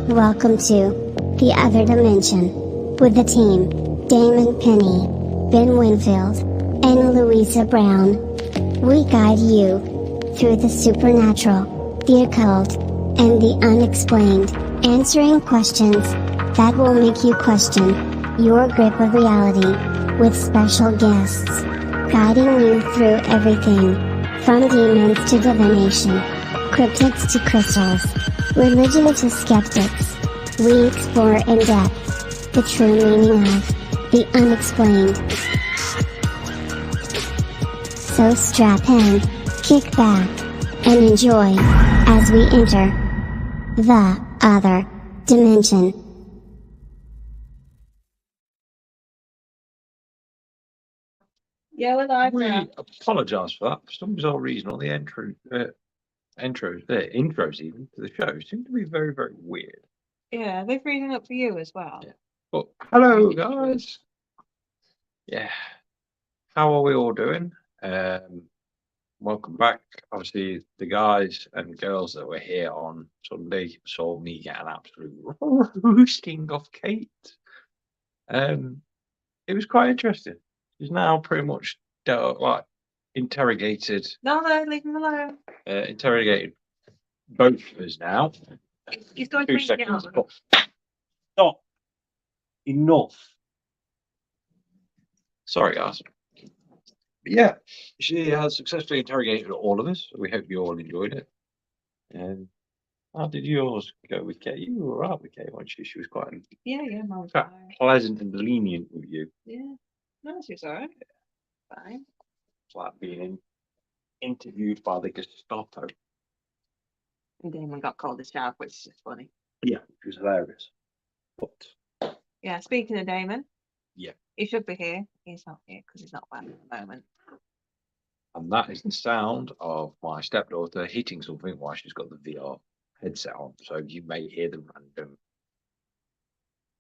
Welcome to The Other Dimension with the team Damon Penny, Ben Winfield, and Louisa Brown. We guide you through the supernatural, the occult, and the unexplained, answering questions that will make you question your grip of reality, with special guests guiding you through everything from demons to divination, cryptids to crystals, religion to skeptics. We explore in depth the true meaning of the unexplained. So strap in, kick back, and enjoy as we enter the other dimension. Yeah, we're live now. We apologise for that. For some bizarre reason, all the intros even to the show seem to be very, very weird. Yeah, they're freezing up for you as well. Yeah. But hello, guys. Yeah, how are we all doing? Welcome back. Obviously, the guys and girls that were here on Sunday saw me get an absolute roasting of Kate. It was quite interesting. She's now pretty much interrogated. No, leave him alone. Interrogated both of us now. He's going 2 to seconds. get Stop. Enough. Sorry, guys. But yeah, she has successfully interrogated all of us. We hope you all enjoyed it. And how did yours go with Kate? You were right with Kate, weren't you? She was quite Yeah, Mum was quite fine. pleasant and lenient with you. Yeah. No, she was alright. Fine. It's like being interviewed by the Gestapo. And Damon got called a shaft, which is just funny. Yeah, it was hilarious. But Yeah, speaking of Damon. Yeah. He should be here. He's not here because he's not back at the moment. and that is the sound of my stepdaughter hitting something while she's got the VR headset on. So you may hear the random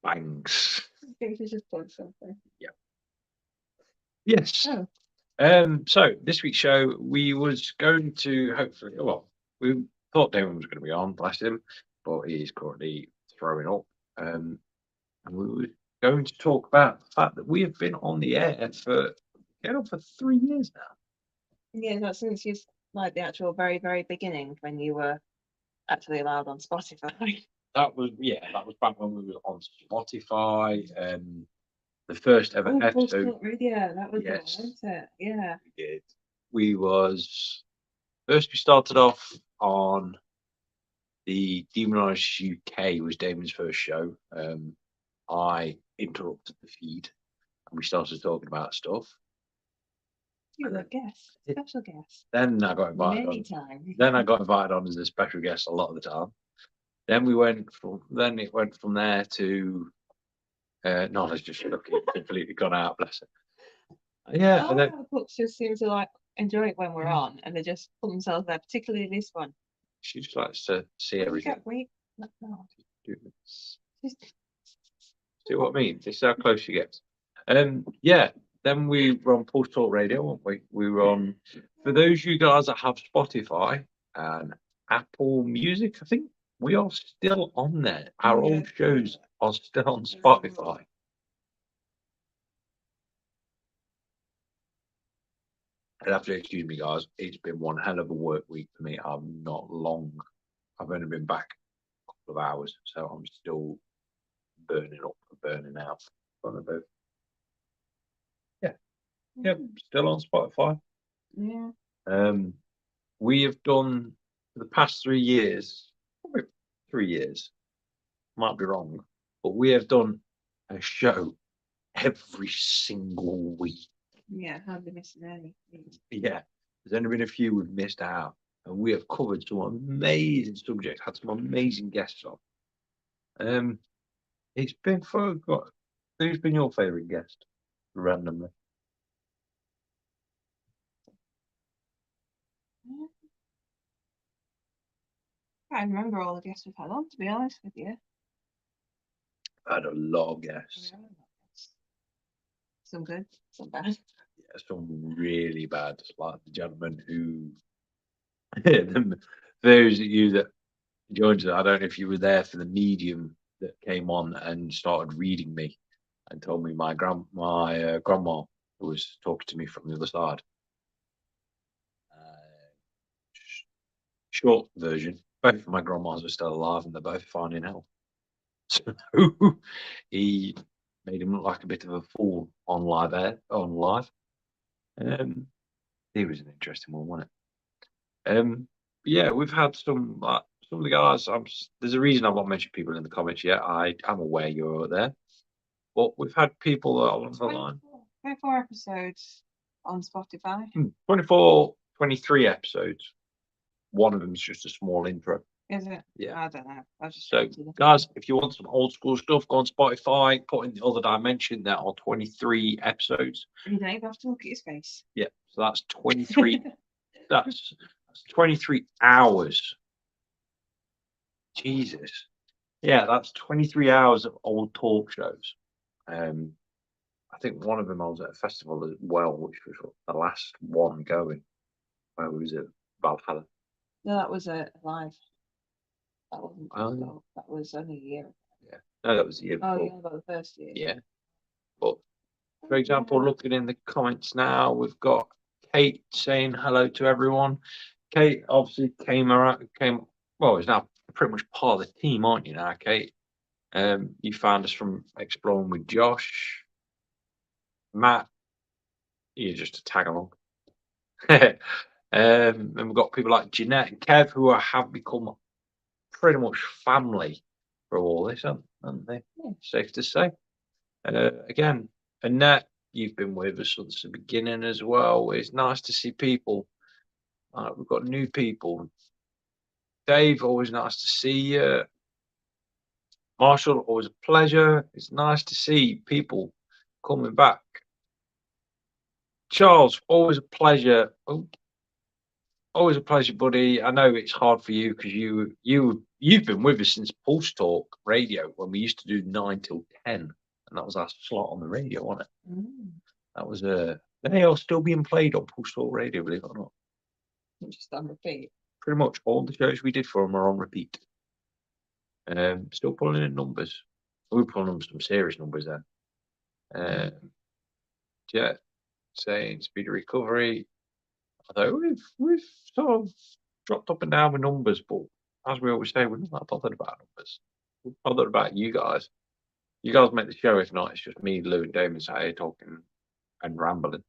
bangs. I think she just plugged something. Yeah. Yes. Oh. So this week's show, we was going to hopefully, well, we thought Damon was going to be on, bless him, but he's currently throwing up. And we were going to talk about the fact that we have been on the air for 3 years now. Yeah, that's since you like the actual very, very beginning when you were actually allowed on Spotify. That was back when we were on Spotify. The first ever episode. Yeah, that was Yes. wasn't it? Yeah. We did. We started off on the Demonised UK was Damon's first show. I interrupted the feed and we started talking about stuff. You were a guest, special guest. Then I got invited Many on. times. Then I got invited on as a special guest a lot of the time. Then it went from there to Nola's just looking completely gone out, bless her. Yeah, and then books just seem to like enjoy it when we're on, and they just put themselves there. Particularly this one. she just likes to see everything. Wait, no. See what I mean? This is how close she gets. Yeah. Then we were on Pulse Talk Radio, weren't we? We were on. For those of you guys that have Spotify and Apple Music, I think we are still on there. Our old shows are still on Spotify. I'd have to excuse me, guys. It's been one hell of a work week for me. I've only been back a couple of hours, so I'm still burning out. Yeah, still on Spotify. Yeah. We have done for the past 3 years, probably 3 years, might be wrong, but we have done a show every single week. Yeah, hardly missing any. Yeah, there's only been a few we've missed out, and we have covered some amazing subjects, had some amazing guests on. It's been fun. Who's been your favourite guest, randomly? I can't remember all the guests we've had on, to be honest with you. I had a lot of guests. Some good, some bad. Yeah, some really bad, like the gentleman who, those of you that George, I don't know if you were there for the medium that came on and started reading me and told me my grandma was talking to me from the other side. Short version, both of my grandmas are still alive and they're both fine in health. So he made him look like a bit of a fool on live. He was an interesting one, wasn't it? Yeah, we've had some of the guys. There's a reason I've not mentioned people in the comments yet. I'm aware you're there, but we've had people that are on the line. 24 episodes on Spotify. 23 episodes. One of them's just a small intro. Is it? Yeah. I don't know. I just So, guys, if you want some old school stuff, go on Spotify, put in the other dimension. There are 23 episodes. You don't even have to look at his face. Yeah, so that's 23. that's 23 hours. Jesus. Yeah, that's 23 hours of old talk shows. I think one of them I was at a festival as well, which was the last one going. Where was it? Valhalla. No, that was a live. That wasn't. Oh. That was only a year. Yeah. No, that was the year before. Oh, yeah, about the first year. Yeah. But for example, looking in the comments now, we've got Kate saying hello to everyone. Kate obviously came, well, is now pretty much part of the team, aren't you now, Kate? You found us from Exploring with Josh. Matt, you're just a tag along. And we've got people like Jeanette and Kev who have become pretty much family for all this, haven't they? Yeah. Safe to say. Again, Annette, you've been with us since the beginning as well. It's nice to see people. We've got new people. Dave, always nice to see you. Marshall, always a pleasure. It's nice to see people coming back. Charles, always a pleasure. Oh, always a pleasure, buddy. I know it's hard for you because you've been with us since Pulse Talk Radio when we used to do 9 till 10, and that was our slot on the radio, wasn't it? Mm. That was they are still being played on Pulse Talk Radio, believe it or not. Just on repeat. Pretty much all the shows we did for them are on repeat. Still pulling in numbers. We were pulling in some serious numbers then. Yeah, saying speed of recovery. Although we've sort of dropped up and down with numbers, but as we always say, we're not that bothered about numbers. We're bothered about you guys. You guys make the show. If not, it's just me, Lou, and Damon sat here talking and rambling.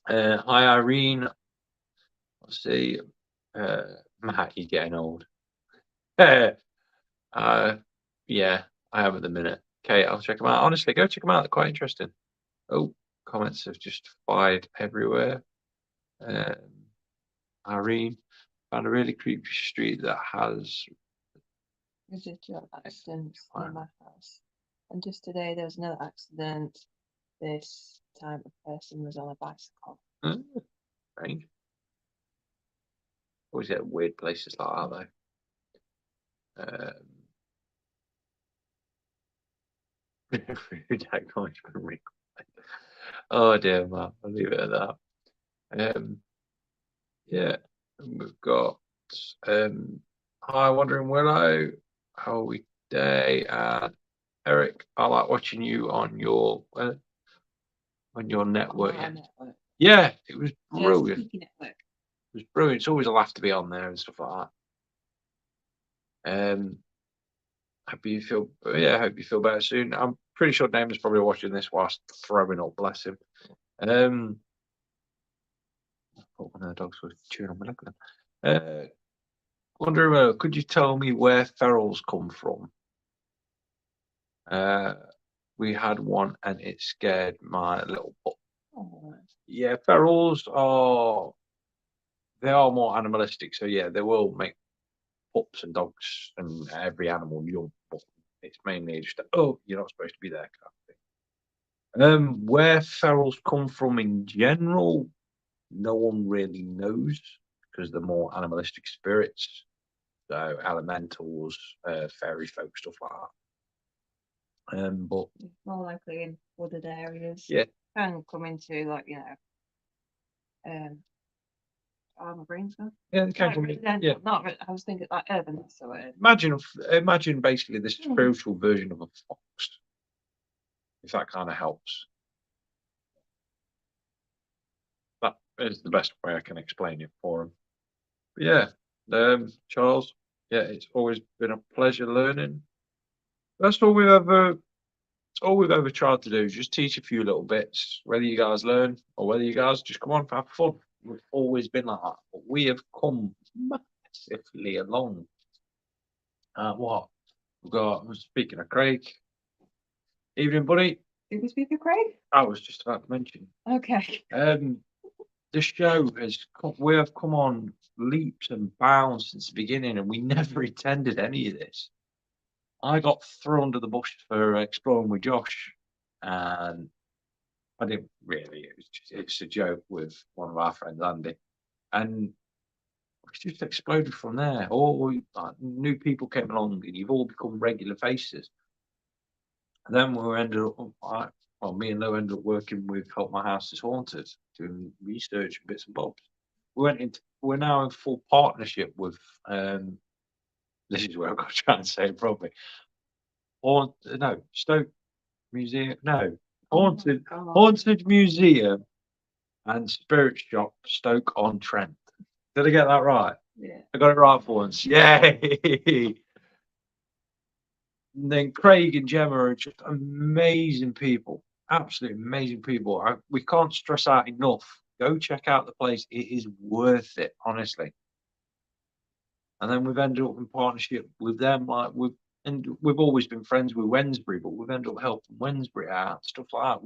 Hi, Irene. Let's see. Matt, you're getting old. Yeah, I am at the minute. Okay, I'll check them out. Honestly, go check them out. They're quite interesting. Oh, comments have just fired everywhere. Irene found a really creepy street that has Residual accidents near my house. And just today there was another accident. This time a person was on a bicycle. strange. Always get weird places like that though. Oh dear, Matt. I'll leave it at that. Yeah, and we've got hi, Wandering Willow. How are we today? And Eric, I like watching you on your network. On our network. Yeah, it was Yeah, brilliant. Speaky Network. It was brilliant. It's always a laugh to be on there and stuff like that. Hope you feel better soon. I'm pretty sure Damon's probably watching this whilst throwing up, bless him. I thought one of the dogs was chewing on my leg then. Wondering, could you tell me where ferals come from? We had one and it scared my little pup. Oh, Yeah, ferals are more animalistic, so yeah, they will make pups and dogs and every animal young, but it's mainly just you're not supposed to be there kind of thing. Where ferals come from in general, no one really knows because they're more animalistic spirits, so elementals, fairy folk, stuff like that. But more likely in wooded areas. Yeah, Can come into my brain's gone. Yeah, they came Not from residential, yeah. not I was thinking like urban. So Imagine basically the Hmm. spiritual version of a fox, if that kind of helps. That is the best way I can explain it for him. But yeah, Charles, yeah, it's always been a pleasure learning. That's all we've ever tried to do is just teach a few little bits, whether you guys learn or whether you guys just come on for have fun. We've always been like that, but we have come massively along. What we've got? Speaking of Craig, evening, buddy. did we speak of Craig? I was just about to mention. Okay. The show we have come on leaps and bounds since the beginning, and we never intended any of this. I got thrown under the bush for exploring with Josh, and I didn't really. It's a joke with one of our friends, Andy, and it's just exploded from there. All new people came along, and you've all become regular faces. And then we ended up, me and Lou ended up working with Help My House is Haunted, doing research and bits and bobs. We're now in full partnership with. This is where I've got to try and say it properly. Stoke Museum. No, Haunted Museum and Spirit Shop, Stoke on Trent. Did I get that right? Yeah. I got it right for once. Yay! And then Craig and Gemma are just amazing people, absolutely amazing people. We can't stress out enough. Go check out the place; it is worth it, honestly. And then we've ended up in partnership with them, we've always been friends with Wednesbury, but we've ended up helping Wednesbury out, stuff like that.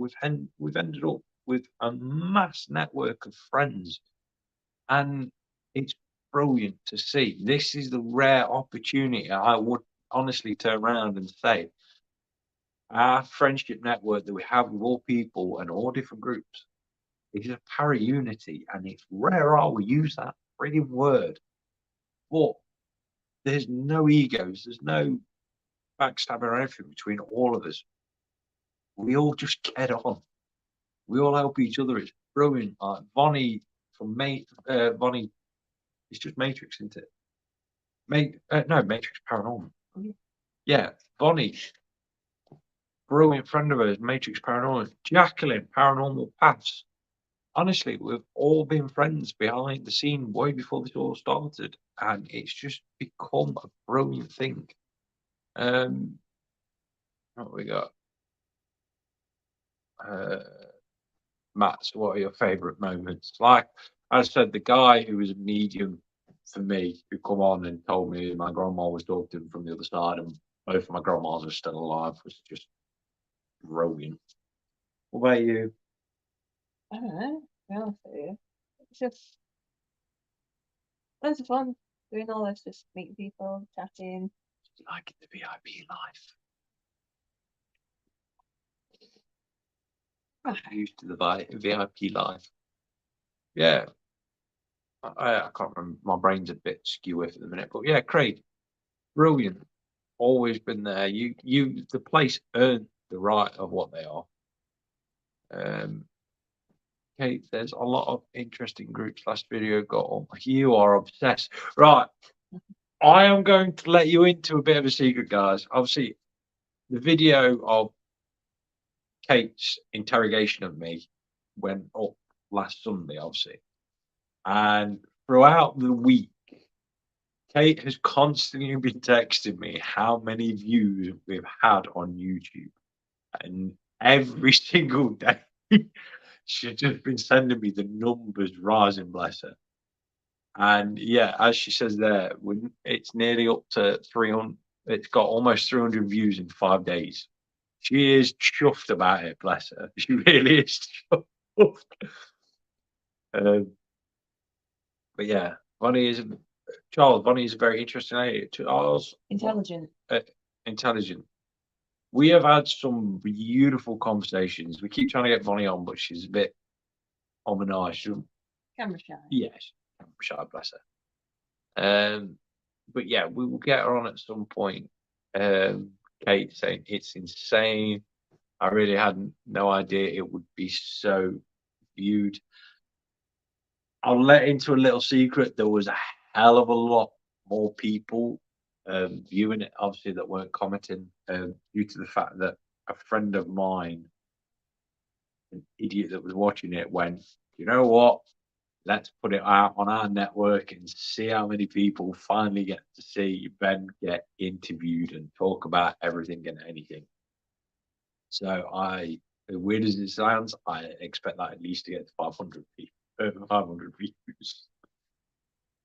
We've ended up with a mass network of friends, and it's brilliant to see. This is the rare opportunity I would honestly turn around and say our friendship network that we have with all people and all different groups is a para-unity, and it's rare we use that frigging word. But there's no egos, there's no backstabbing or anything between all of us. We all just get on. We all help each other. It's brilliant. Bonnie from Bonnie, it's just Matrix, isn't it? No, Matrix Paranormal. Yeah, Bonnie, brilliant friend of ours, Matrix Paranormal. Jacqueline, Paranormal Paths. Honestly, we've all been friends behind the scene way before this all started, and it's just become a brilliant thing. What we got? Matt, so what are your favourite moments? Like I said, the guy who was a medium for me, who come on and told me my grandma was talking to him from the other side, and both of my grandmas are still alive, was just brilliant. What about you? I don't know. To be honest with you, it's just loads of fun doing all this, just meeting people, chatting. Like the VIP life. I'm used to the VIP life. Yeah. I can't remember. My brain's a bit skew at the minute, but yeah, Craig, brilliant. Always been there. The place earned the right of what they are. Kate, there's a lot of interesting groups. Last video got on. You are obsessed, right? I am going to let you into a bit of a secret, guys. Obviously, the video of Kate's interrogation of me went up last Sunday, obviously, and throughout the week, Kate has constantly been texting me how many views we've had on YouTube, and every single day she's just been sending me the numbers rising, bless her. And yeah, as she says there, it's nearly up to 300. It's got almost 300 views in 5 days. She is chuffed about it, bless her. She really is chuffed. But yeah, Bonnie is a very interesting lady. Charles, Intelligent. Intelligent. We have had some beautiful conversations. We keep trying to get Bonnie on, but she's a bit ominous. Camera shy. Yes, camera shy, bless her. But yeah, we will get her on at some point. Kate saying it's insane. I really had no idea it would be so viewed. I'll let into a little secret. There was a hell of a lot more people viewing it, obviously, that weren't commenting due to the fact that a friend of mine, an idiot that was watching it, went, you know what? Let's put it out on our network and see how many people finally get to see Ben get interviewed and talk about everything and anything. So as weird as it sounds, I expect that at least to get to 500 views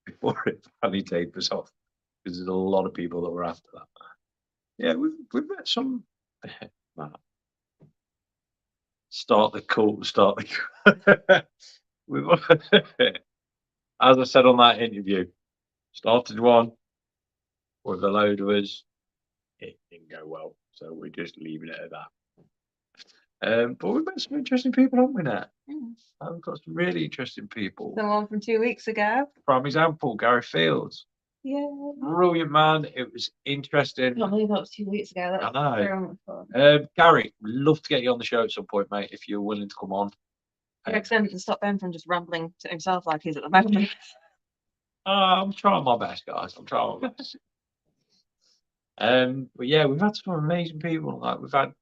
before it finally tapers off, because there's a lot of people that were after that. Yeah, we've met some. Start the call. We've, as I said on that interview, started one with a load of us. It didn't go well, so we're just leaving it at that. But we've met some interesting people, haven't we, Nat? We've got some really interesting people. The one from 2 weeks ago. Prime example, Gary Fields. Yeah. Brilliant man. It was interesting. I can't believe that was 2 weeks ago. That's I know. very much fun. Gary, we'd love to get you on the show at some point, mate, if you're willing to come on. Next time you can stop Ben from just rambling to himself like he's at the moment. I'm trying my best, guys. I'm trying my best. But yeah, we've had some amazing people. Like we've had,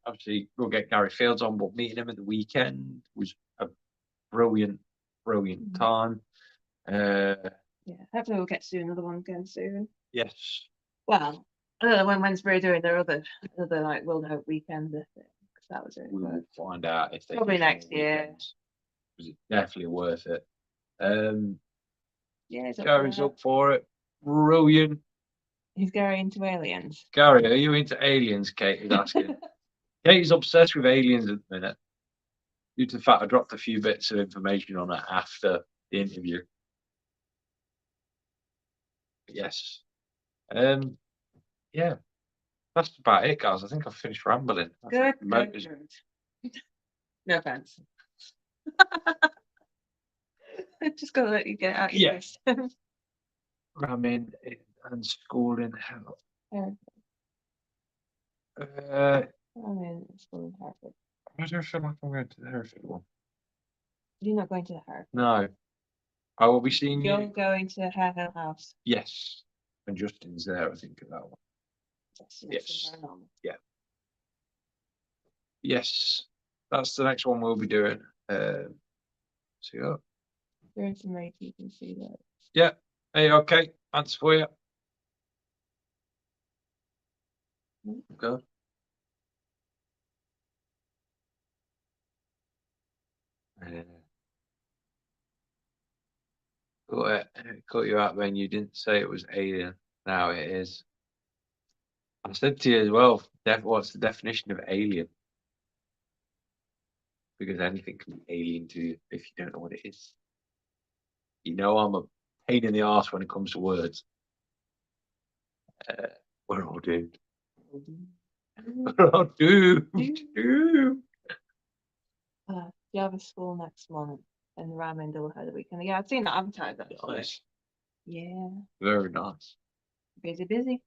obviously, we'll get Gary Fields on, but meeting him at the weekend was a brilliant time. Yeah, hopefully we'll get to do another one again soon. Yes. Well, I don't know when Wednesbury are doing their other like World Hope weekend thing, because that was it. We will find out if they Probably do more next year. weekends, 'cause it's definitely worth it. Yeah, he's up Gary's for it. up for it. Brilliant. He's Gary into aliens. Gary, are you into aliens? Kate is asking. Kate's obsessed with aliens at the minute, due to the fact I dropped a few bits of information on it after the interview. But yes. Yeah. That's about it, guys. I think I've finished rambling. I Good. think the motors- No offense. Just gotta let you get out. Yeah. Ramming and schooling hell. Yeah. I'm in school in Hereford. I don't feel like I'm going to the Hereford one. You're not going to the Hereford. No. I will be seeing You're you. going to Hare Hill House. Yes. And Justin's there, I think, at that one. Yes. Yeah. Yes. That's the next one we'll be doing. So yeah. There is some way you can see that. Yeah. Hey, okay. Answer for you. Good. Caught you out when you didn't say it was alien. Now it is. I said to you as well, what's the definition of alien? Because anything can be alien to you if you don't know what it is. You know I'm a pain in the arse when it comes to words. We're all doomed. We're all doomed. You have a school next month and Ramming Doubleheader weekend. Yeah, I've seen that advertised actually. Nice. Yeah. Very nice. Busy.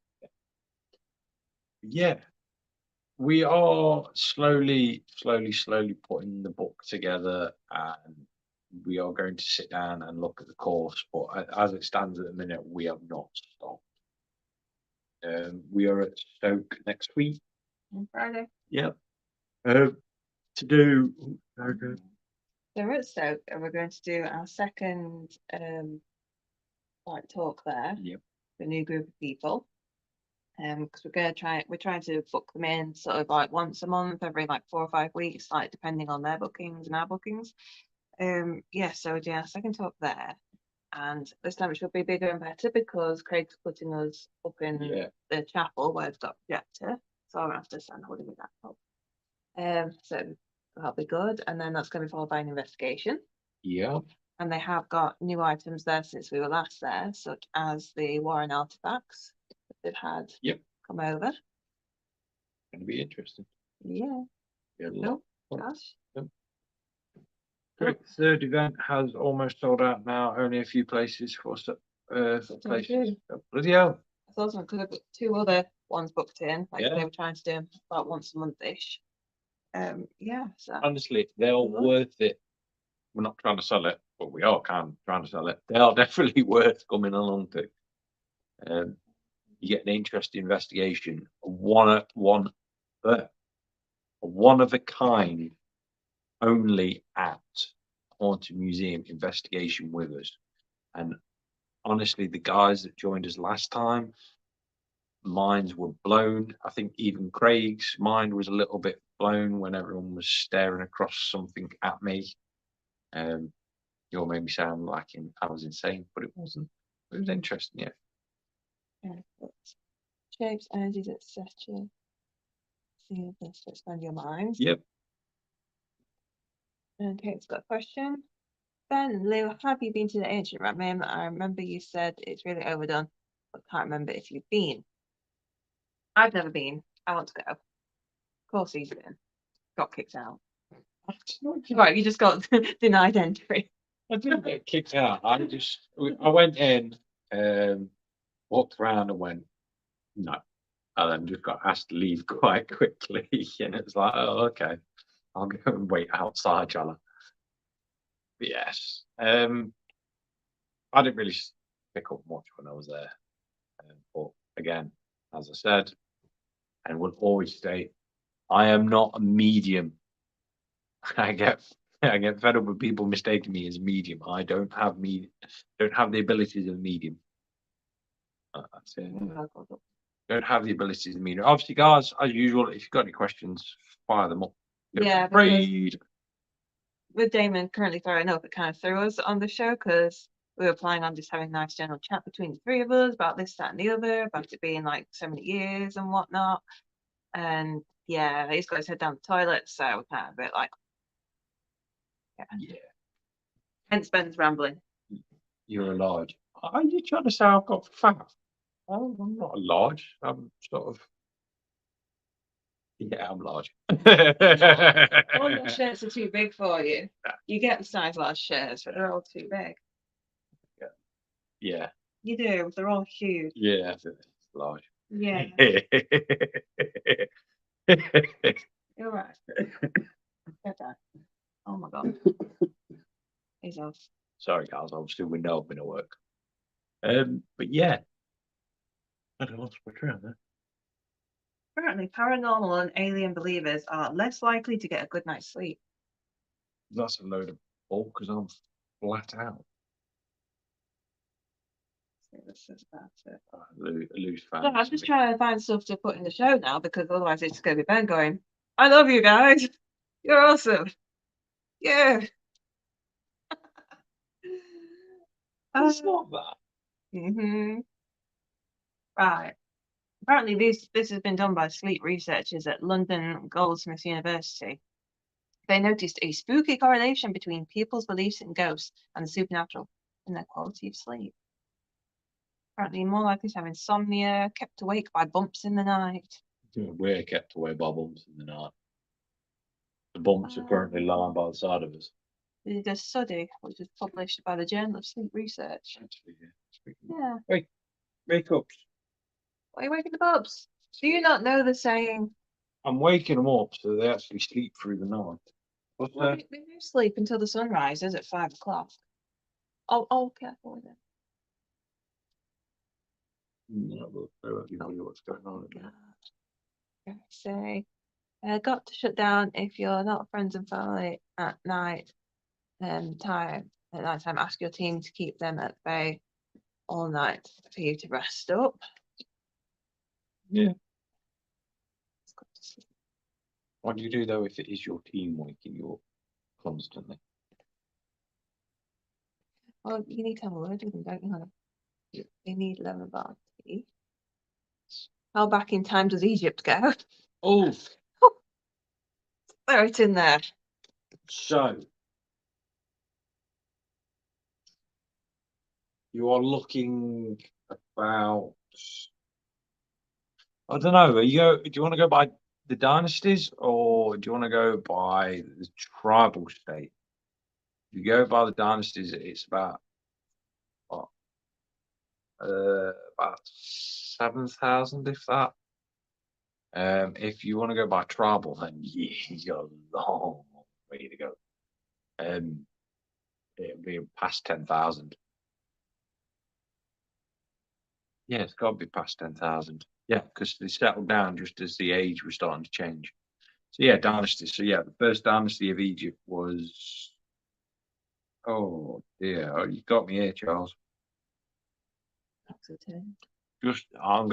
Yeah. We are slowly putting the book together, and we are going to sit down and look at the course. But as it stands at the minute, we have not stopped. We are at Stoke next week. On Friday. Yep. To do. Very good. So we're at Stoke and we're going to do our second talk there. Yep. For a new group of people. Because we're trying to book them in sort of like once a month, every like 4 or 5 weeks, like depending on their bookings and our bookings. Yeah, so we're doing our second talk there. And this time it should be bigger and better because Craig's putting us up in the chapel where it's got a projector. So I'm gonna have to stand holding my laptop. So that'll be good. And then that's going to be followed by an investigation. Yeah. And they have got new items there since we were last there, such as the Warren artifacts that they've had come over. Gonna be interesting. Yeah. No, Josh. Great. Third event has almost sold out now. Only a few places for places. Bloody hell. I thought I could have got 2 other ones booked in. Like Yeah. they were trying to do about once a month-ish. Yeah. So Honestly, they're all worth it. we're not trying to sell it, but we are kind of trying to sell it. They are definitely worth coming along to. You get an interesting investigation, a one of a kind, only at Haunted Museum investigation with us. And honestly, the guys that joined us last time, minds were blown. I think even Craig's mind was a little bit blown when everyone was staring across something at me. You all made me sound like I was insane, but it wasn't. It was interesting, yeah. Shapes, energies, etc. See this to expand your mind. Yep. Okay, it's got a question. Ben, Lou, have you been to the ancient Ratmim? I remember you said it's really overdone, but can't remember if you've been. I've never been. I want to go. Of course he's been. Got kicked out. Right, you just got denied entry. I didn't get kicked out. I went in, walked around and went, no. And then just got asked to leave quite quickly. And it was like, oh, okay. I'll go and wait outside, shall I? But yes. I didn't really pick up much when I was there. But again, as I said, and would always state, I am not a medium. I get fed up with people mistaking me as a medium. I don't have the abilities of a medium. That's it. Don't have the abilities of a medium. Obviously, guys, as usual, if you've got any questions, fire them up. Yeah, Afraid. With Damon currently throwing up, it kind of threw us on the show because we were planning on just having a nice general chat between the three of us about this, that, and the other, about it being like so many years and whatnot. And yeah, he's got his head down the toilet, so we're kind of a bit like, Yeah. Hence Ben's rambling. You're a large. Are you trying to say I've got fat? Oh, I'm not a large. I'm sort of. Yeah, I'm large. All your shirts are too big for you. You get the size large shirts, but they're all too big. Yeah. You do. They're all huge. Yeah, it's large. Yeah. You're right. Get that. Oh my god. He's off. Sorry, guys. Obviously, we know I've been at work. But yeah. I don't know what's around there. Apparently, paranormal and alien believers are less likely to get a good night's sleep. That's a load of bull because I'm flat out. This is about it. Loose fan. No, I'm just trying to find stuff to put in the show now because otherwise it's just going to be Ben going, I love you guys. You're awesome. Yeah. It's not that. Right. Apparently, this has been done by sleep researchers at London Goldsmiths University. They noticed a spooky correlation between people's beliefs in ghosts and the supernatural in their quality of sleep. Apparently, more likely to have insomnia, kept awake by bumps in the night. We're kept away by bumps in the night. The bumps are currently lying by the side of us. They did a study which was published by the Journal of Sleep Research. Actually, yeah. Yeah. Wait, wake up. Why are you waking the bubs? Do you not know the saying? I'm waking them up so they actually sleep through the night. What's Well, that? they do sleep until the sun rises at 5 o'clock. Oh, careful with it. No, I won't know what's going on. Say, got to shut down if you're not friends and family at night. At night time, ask your team to keep them at bay all night for you to rest up. Yeah. What do you do though if it is your team waking you up constantly? Well, you need to have a word with them, don't you, honey? Yeah. They need lemon bar tea. How back in time does Egypt go? Oh, Throw it in there. so you are looking about. I don't know. Do you want to go by the dynasties or do you want to go by the tribal state? If you go by the dynasties, it's about what? About 7,000, if that. If you want to go by tribal, then yeah, you got a long way to go. it'll be past 10,000. Yeah, it's got to be past 10,000. Yeah, because they settled down just as the age was starting to change. So yeah, dynasties. So yeah, the first dynasty of Egypt was. Oh dear, oh, you got me here, Charles. That's a turn. I'm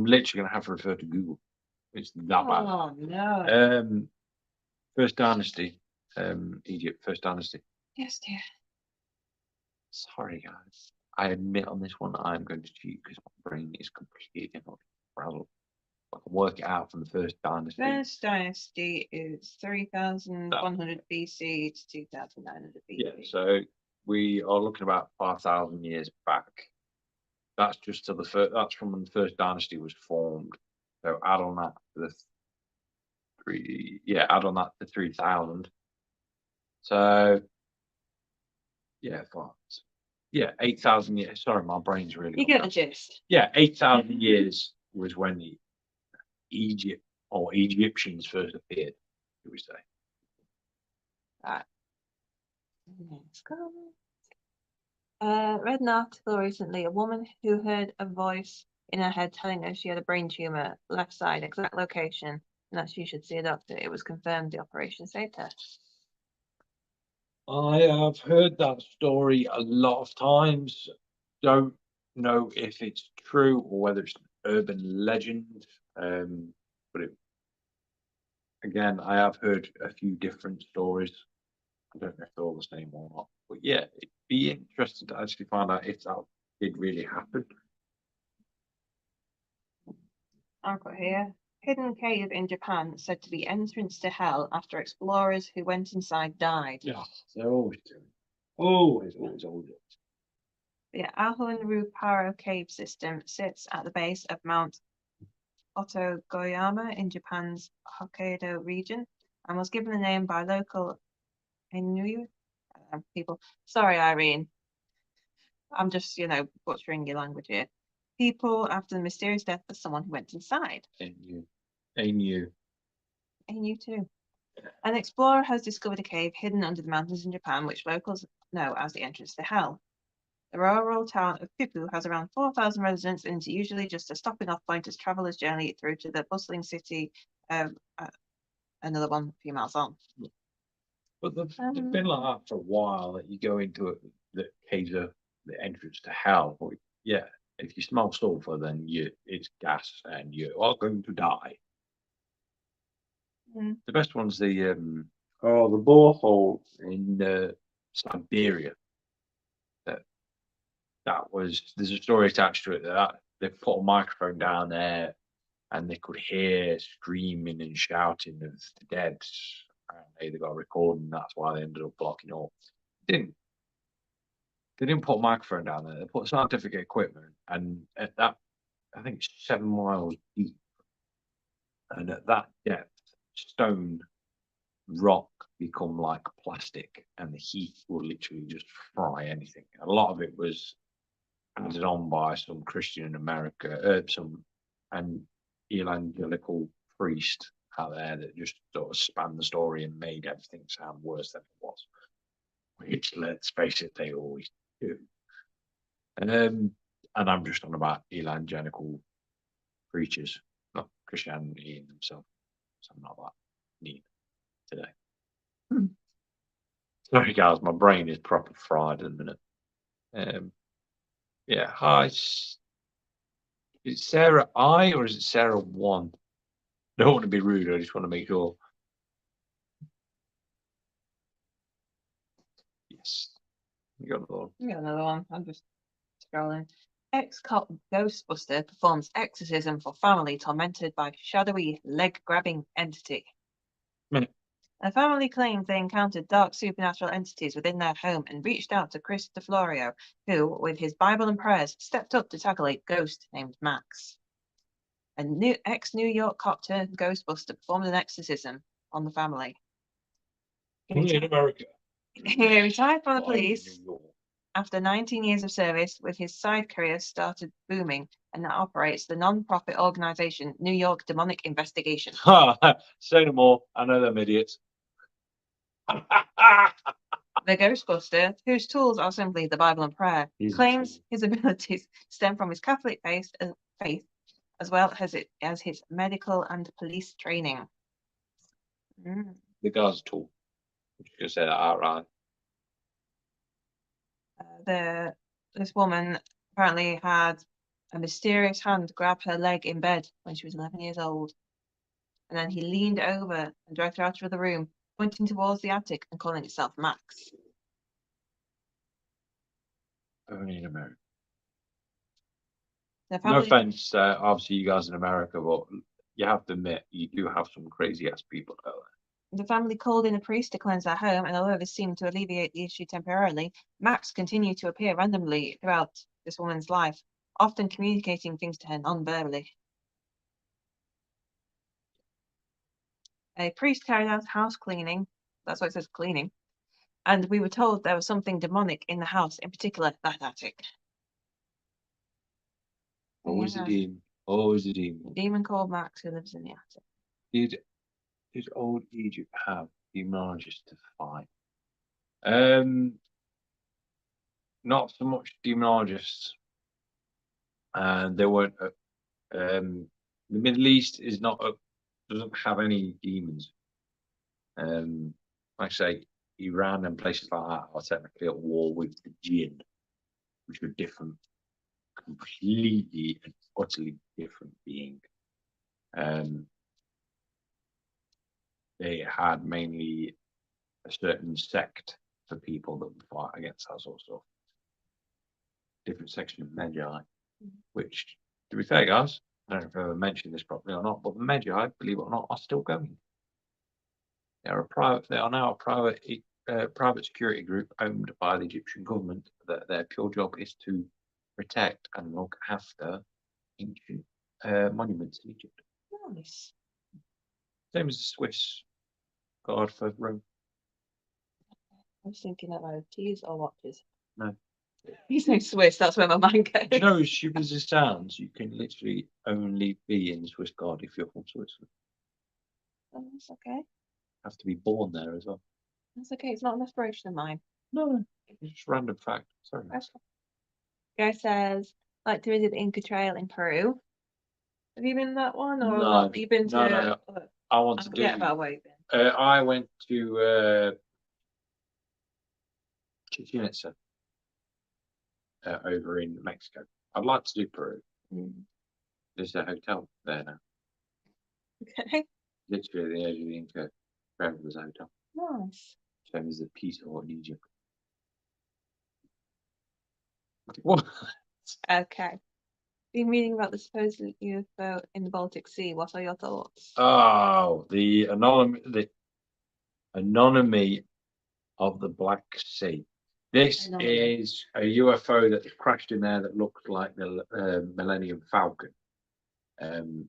literally gonna have to refer to Google. It's that bad. Oh no. First dynasty, Egypt, first dynasty. Yes, dear. Sorry, guys. I admit on this one I'm going to cheat because my brain is completely frazzled. I can work it out from the first dynasty. First dynasty is 3,100 BC to 2,900 BC. Yeah, so we are looking about 5,000 years back. That's just to the first. That's from when the first dynasty was formed. So add on that to the three. Yeah, add on that to 3,000. So yeah, yeah, 8,000 years. Sorry, my brain's really. You get the gist. Yeah, 8,000 years was when the Egypt or Egyptians first appeared. Should we say? Right. Let's go. Read an article recently. A woman who heard a voice in her head telling her she had a brain tumor, left side, exact location, and that she should see a doctor. It was confirmed the operation saved her. I have heard that story a lot of times. Don't know if it's true or whether it's an urban legend. But again, I have heard a few different stories. I don't know if they're all the same or not. But yeah, it'd be interesting to actually find out if that did really happen. I've got here. Hidden cave in Japan said to be entrance to hell after explorers who went inside died. Yeah, they're always doing. Always. The Ahunruparo cave system sits at the base of Mount Otogoyama in Japan's Hokkaido region and was given the name by local Ainu people. Sorry, Irene. I'm just, butchering your language here. People after the mysterious death of someone who went inside. Ainu too. An explorer has discovered a cave hidden under the mountains in Japan, which locals know as the entrance to hell. The rural town of Pipu has around 4,000 residents and is usually just a stopping off point as travelers journey through to the bustling city, another one a few miles on. But they've been like that for a while, that you go into it, the caves are the entrance to hell. But yeah, if you smell sulfur, then it's gas and you are going to die. The best one's the borehole in Siberia. There's a story attached to it that they put a microphone down there and they could hear screaming and shouting of the dead. And they got a recording, that's why they ended up blocking up. They didn't put a microphone down there, they put scientific equipment, and at that, I think it's 7 miles deep. And at that depth, stone, rock become like plastic, and the heat will literally just fry anything. A lot of it was added on by some Christian in America, an evangelical priest out there that just sort of spanned the story and made everything sound worse than it was. Which, let's face it, they always do. And I'm just on about evangelical preachers, not Christianity in themselves. So I'm not that neat today. Sorry, guys, my brain is proper fried in a minute. Yeah, hi. Is it Sarah I or is it Sarah 1? I don't want to be rude, I just want to make sure. Yes. You got another one. We got another one. I'm just scrolling. Ex-cop Ghostbuster performs exorcism for family tormented by shadowy, leg-grabbing entity. Minute. A family claims they encountered dark supernatural entities within their home and reached out to Chris DeFlorio, who, with his Bible and prayers, stepped up to tackle a ghost named Max. A ex-New York cop turned Ghostbuster performed an exorcism on the family. Only in America. He retired from the Why in police New York? after 19 years of service, with his side career started booming, and now operates the non-profit organization New York Demonic Investigation. Say no more. I know them idiots. The Ghostbuster, whose tools are simply the Bible and prayer, He's a claims tool. his abilities stem from his Catholic faith as well as his medical and police training. The guy's a tool. I'm just gonna say that outright. This woman apparently had a mysterious hand grab her leg in bed when she was 11 years old. And then he leaned over and dragged her out of the room, pointing towards the attic and calling himself Max. Only in America. Their No family, offense, obviously you guys in America, but you have to admit you do have some crazy ass people out there. the family called in a priest to cleanse their home, and although this seemed to alleviate the issue temporarily, Max continued to appear randomly throughout this woman's life, often communicating things to her non-verbally. A priest carried out house cleaning, that's why it says cleaning, and we were told there was something demonic in the house, in particular that attic. Always a Yeah. demon. Always a demon. Demon called Max who lives in the attic. Did old Egypt have demonologists to fight? Not so much demonologists. And they weren't. The Middle East is not doesn't have any demons. Like I say, Iran and places like that are technically at war with the jinn, which are different, completely and utterly different being. They had mainly a certain sect for people that would fight against that sort of stuff. Different section of Magi, which, to be fair, guys, I don't know if I've ever mentioned this properly or not, but the Magi, believe it or not, are still going. They are now a private security group owned by the Egyptian government. That their pure job is to protect and look after ancient monuments in Egypt. Nice. Same as the Swiss guard for Rome. I was thinking about keys or watches. No. He's no Swiss, that's where my mind goes. Do you know, as stupid as it sounds, you can literally only be in the Swiss Guard if you're from Switzerland. Oh, that's okay. Have to be born there as well. That's okay. It's not an aspiration of mine. No, it's just random fact. Sorry. Guy says, like to visit the Inca Trail in Peru. Have you been to that one or No, not? You've been to. no. I want I to forget do. about where you've been. I went to Chichen Itza over in Mexico. I'd like to do Peru. There's a hotel there now. Okay. Literally at the edge of the Inca Trail was a hotel. Nice. Same as the Pisa or Egypt. What? Okay. Been reading about the supposed UFO in the Baltic Sea. What are your thoughts? Oh, the anonymity of the Black Sea. This Anomaly. is a UFO that crashed in there that looks like the Millennium Falcon. The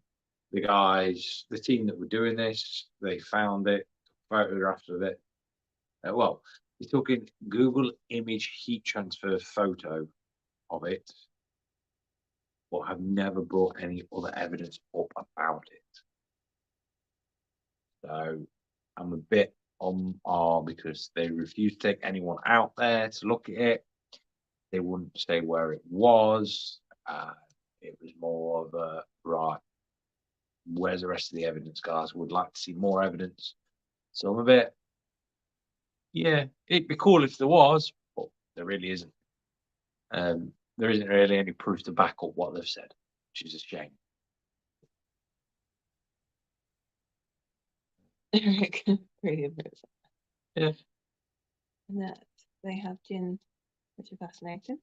team that were doing this, they found it, photographs of it. Well, they took in Google image heat transfer photo of it, but have never brought any other evidence up about it. So I'm a bit on R because they refused to take anyone out there to look at it. They wouldn't say where it was. It was more of a, right, where's the rest of the evidence, guys? Would like to see more evidence. So I'm a bit, yeah, it'd be cool if there was, but there really isn't. There isn't really any proof to back up what they've said, which is a shame. Eric, really amazing. Yeah. And that they have gin, which are fascinating.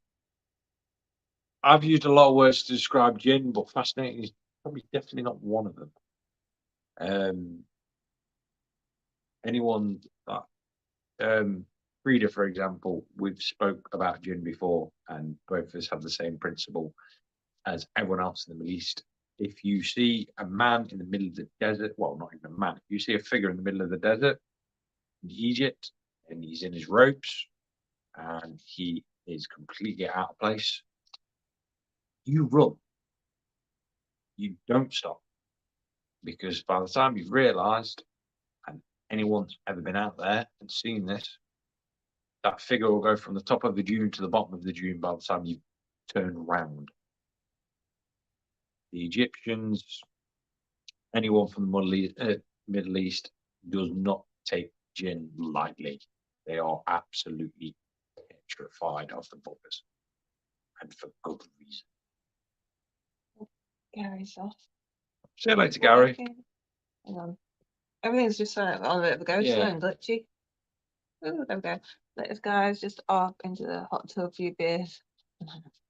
I've used a lot of words to describe gin, but fascinating is probably definitely not one of them. Anyone that Frida, for example, we've spoke about gin before, and both of us have the same principle as everyone else in the Middle East. If you see a man in the middle of the desert, well, not even a man, if you see a figure in the middle of the desert in Egypt, and he's in his robes, and he is completely out of place, you run. You don't stop. Because by the time you've realised, and anyone's ever been out there and seen this, that figure will go from the top of the dune to the bottom of the dune by the time you turn round. The Egyptians, anyone from the Middle East, does not take jinn lightly. They are absolutely petrified of the buggers, and for good reason. Gary's off. See you later, Gary. Working. Hang on. Everything's just on a bit of a go, slow Yeah. and glitchy. Oh, there we go. Let's guys just off into the hot tub, few beers.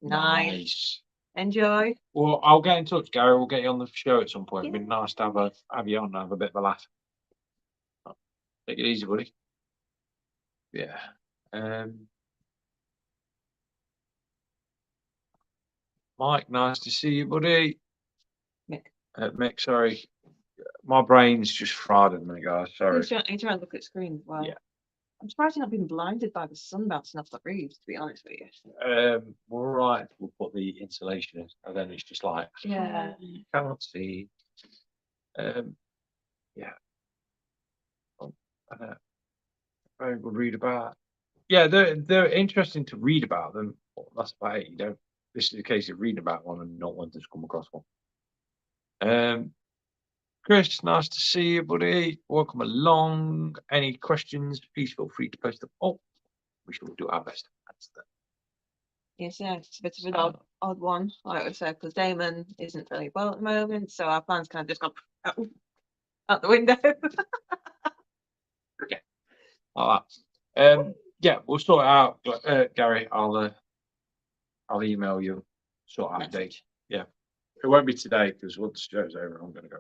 Nice. Enjoy. Well, I'll get in touch, Gary. We'll get you on the show at some point. It'd be Yeah. nice to have you on and have a bit of a laugh. Take it easy, buddy. Yeah. Mike, nice to see you, buddy. Mick, sorry. My brain's just fried at me, guys. Sorry. You try and look at screen as well. Yeah. I'm surprised you've not been blinded by the sun bouncing off the roof, to be honest with you. We're right. We'll put the insulation in, and then it's just like, Yeah. you cannot see. Yeah. I know. Very good read about. Yeah, they're interesting to read about them. But that's about it. You don't. This is a case of reading about one and not wanting to come across one. Chris, nice to see you, buddy. Welcome along. Any questions? Please feel free to post them. Oh, we shall do our best to answer them. Yes, yeah, it's a bit of an odd one, like I said, because Damon isn't feeling well at the moment, so our plans kind of just gone out the window. Like that. Yeah, we'll sort it out, Gary. I'll email you, sort out a date. Yeah, it won't be today because once the show's over, I'm going to go.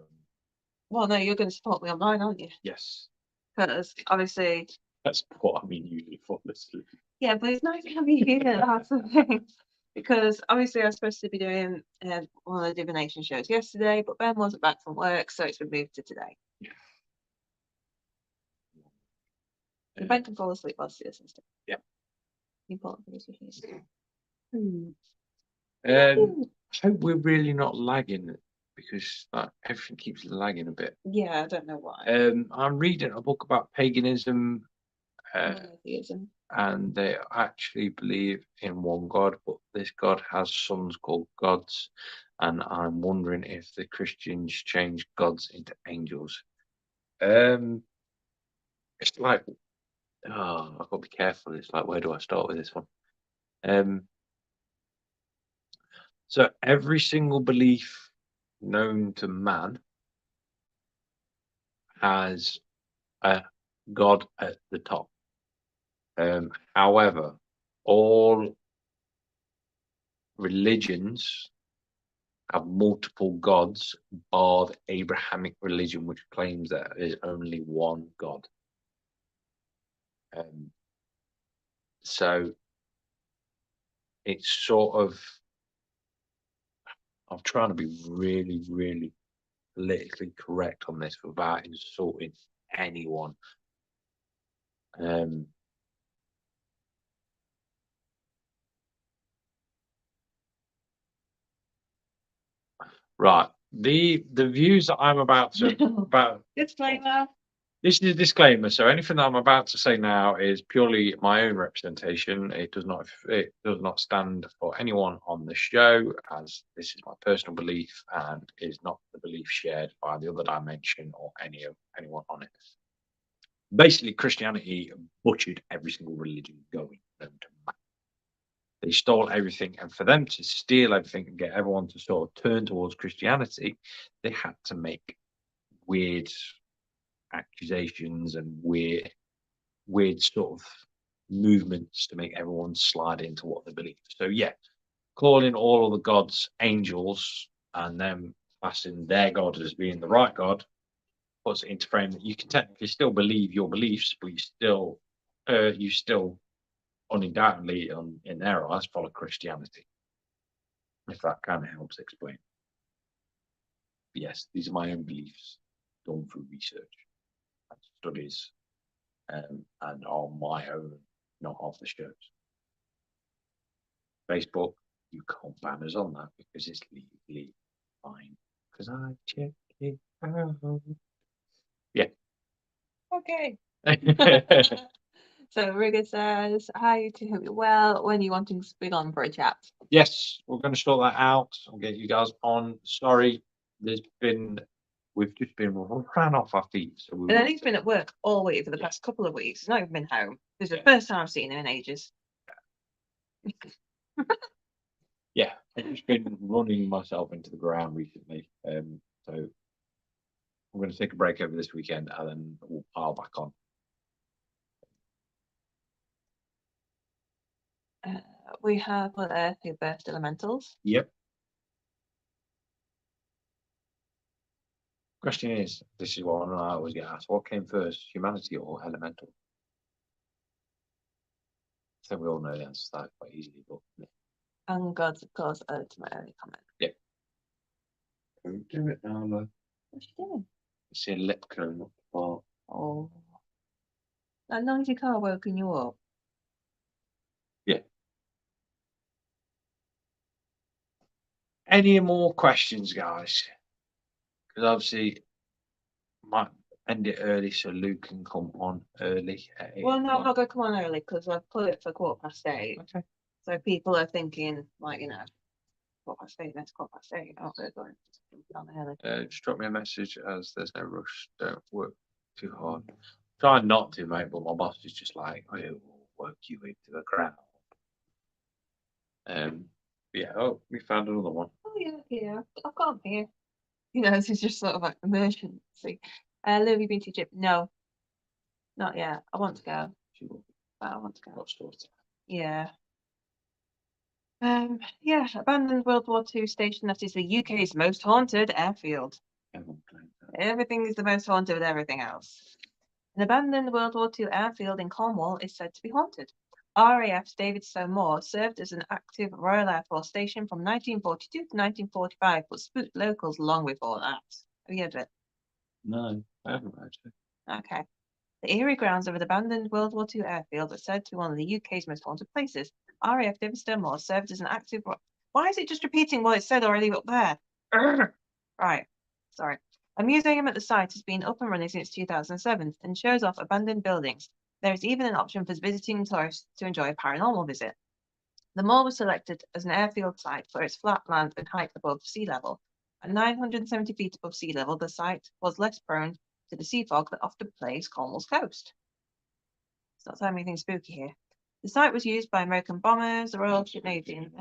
Well, no, you're going to support me online, aren't you? Yes, Because obviously, that's what I mean. Usually, honestly. yeah, but it's nice to have you here. That's the thing. Because obviously, I was supposed to be doing one of the divination shows yesterday, but Ben wasn't back from work, so it's been moved to today. And Ben can fall asleep whilst he listens to it. Yeah. Important things we hear. I hope we're really not lagging because everything keeps lagging a bit. Yeah, I don't know why. I'm reading a book about paganism, Monotheism. and they actually believe in one God, but this God has sons called gods, and I'm wondering if the Christians change gods into angels. It's like, I've got to be careful. It's like, where do I start with this one? So every single belief known to man has a God at the top. However, all religions have multiple gods, bar the Abrahamic religion, which claims that there is only one God. So it's sort of, I'm trying to be really, really politically correct on this without insulting anyone. Right. The views that I'm about to Disclaimer. This is a disclaimer. So anything that I'm about to say now is purely my own representation. It does not stand for anyone on the show, as this is my personal belief and is not the belief shared by the other dimension or anyone on it. Basically, Christianity butchered every single religion going known to man. They stole everything, and for them to steal everything and get everyone to sort of turn towards Christianity, they had to make weird accusations and weird sort of movements to make everyone slide into what they believe. So yeah, calling all of the gods angels and then passing their god as being the right god puts it into frame that you can technically still believe your beliefs, but you still undoubtedly in their eyes follow Christianity, if that kind of helps explain. But yes, these are my own beliefs done through research and studies, and are my own, not of the shows. Facebook, you can't ban us on that because it's legally fine. Because I checked it out. Yeah. Okay. So Rigger says, hi, to hope you're well. When are you wanting to be on for a chat? Yes, we're going to sort that out. I'll get you guys on. Sorry, we've just been ran off our feet. So we And then he's been at work all week for the past couple of weeks. He's not even been home. This is the first time I've seen him in ages. yeah, I've just been running myself into the ground recently. So I'm going to take a break over this weekend and then we'll pile back on. We have Earth who birthed elementals. Yep. Question is, this is what I always get asked: what came first, humanity or elemental? I think we all know the answer to that quite easily, but And gods, of course, to my early comment. yeah. Don't do it now, love. What's she doing? See a lip curl up the bar. Oh. That noisy car woken you up. Yeah. Any more questions, guys? Because obviously, might end it early so Luke can come on early. At 8 Well, no, I'm o'clock. not going to come on early because I've put it for 8:15. Okay. So people are thinking, like, 8:15, that's 8:15. Oh, they're going to come on early. Just drop me a message as there's no rush. Don't work too hard. Try not to, mate, but my boss is just like, I will work you into the ground. Yeah, oh, we found another one. Oh, yeah, I've got them here. This is just sort of like emergency. Louis been to Egypt? No, not yet. I want to go, but I want to go. What stories? Yeah. Yeah, abandoned World War II station that is the UK's most haunted airfield. Everything is the most haunted with everything else. An abandoned World War II airfield in Cornwall is said to be haunted. RAF's David Stowe Moor served as an active Royal Air Force station from 1942 to 1945, but spooked locals long before that. Have you heard of it? No, I haven't actually. Okay. The eerie grounds of an abandoned World War II airfield are said to be one of the UK's most haunted places. RAF David Stowe Moor served as an active... Why is it just repeating what it said already up there? Right, sorry. A museum at the site has been up and running since 2007 and shows off abandoned buildings. There is even an option for visiting tourists to enjoy a paranormal visit. The moor was selected as an airfield site for its flat land and height above sea level. At 970 feet above sea level, the site was less prone to the sea fog that often plagues Cornwall's coast. It's not telling me anything spooky here. The site was used by American bombers, the Royal Canadian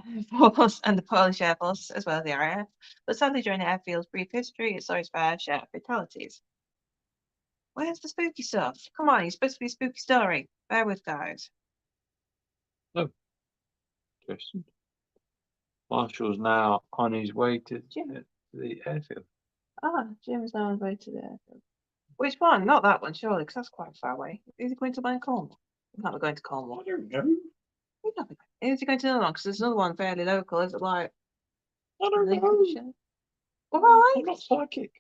Air Force, and the Polish Air Force, as well as the RAF. But sadly, during the airfield's brief history, it saw its fair share of fatalities. Where's the spooky stuff? Come on, you're supposed to be a spooky story. Bear with, guys. Interesting. Marshall's now on his way to Jim. the airfield. Ah, Jim's now on his way to the airfield. Which one? Not that one, surely, because that's quite far away. Is he going to Cornwall? He's not going to Cornwall. I don't know. Is he going to another one? Because there's another one fairly local. Is it like I don't know. Lincolnshire? Why? I'm not psychic.